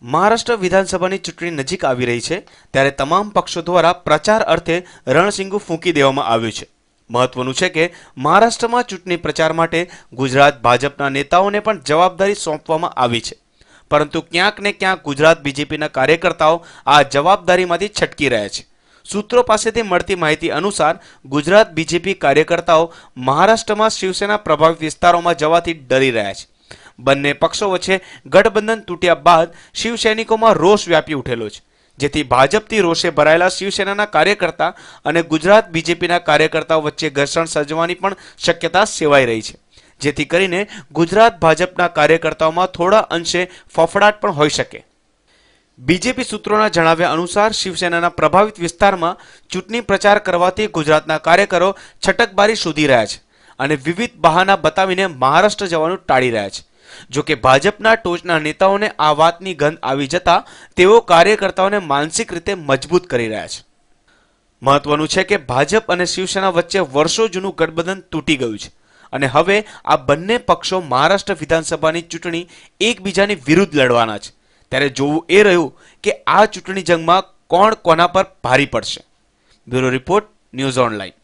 મહારાષ્ટ્ર વિધાનસભાની ચૂંટણી નજીક આવી રહી છે ત્યારે તમામ પક્ષો દ્વારા પ્રચાર અર્થે રણશીંગુ ફૂંકી દેવામાં આવ્યું છે। મહત્વનું છે કે મહારાષ્ટ્રમાં ચૂંટણી પ્રચાર માટે ગુજરાત ભાજપના નેતાઓને પણ જવાબદારી સોંપવામાં આવી છે, પરંતુ ક્યાંક ને ક્યાંક ગુજરાત બીજેપીના કાર્યકર્તાઓ આ જવાબદારીમાંથી છટકી રહ્યા છે। સૂત્રો પાસેથી મળતી માહિતી અનુસાર ગુજરાત બીજેપી કાર્યકર્તાઓ મહારાષ્ટ્રમાં શિવસેના પ્રભાવિત વિસ્તારોમાં જવાથી ડરી રહ્યા છે। બંને પક્ષો વચ્ચે ગઠબંધન તૂટ્યા બાદ શિવસૈનિકોમાં રોષ વ્યાપી ઉઠેલો છે, જેથી ભાજપથી રોષે ભરાયેલા શિવસેનાના કાર્યકર્તા અને ગુજરાત બીજેપીના કાર્યકર્તાઓ વચ્ચે ઘર્ષણ સર્જવાની પણ શક્યતા સેવાઈ રહી છે, જેથી કરીને ગુજરાત ભાજપના કાર્યકર્તાઓમાં થોડા અંશે ફફડાટ પણ હોઈ શકે। બીજેપી સૂત્રોના જણાવ્યા અનુસાર શિવસેનાના પ્રભાવિત વિસ્તારમાં ચૂંટણી પ્રચાર કરવાથી ગુજરાતના કાર્યકરો છટકબારી શોધી રહ્યા છે અને વિવિધ બહાના બતાવીને મહારાષ્ટ્ર જવાનું ટાળી રહ્યા છે। જો કે ભાજપના ટોચના નેતાઓને આ વાતની ગંધ આવી જતા તેઓ કાર્યકર્તાઓને માનસિક રીતે મજબૂત કરી રહ્યા છે। મહત્વનું છે કે ભાજપ અને શિવસેના વચ્ચે વર્ષો જૂનું ગઠબંધન તૂટી ગયું છે અને હવે આ બંને પક્ષો મહારાષ્ટ્ર વિધાનસભાની ચૂંટણી એકબીજાની વિરુદ્ધ લડવાના છે। ત્યારે જોવું એ રહ્યું કે આ ચૂંટણી જંગમાં કોણ કોના પર ભારી પડશે। Bureau report, news online.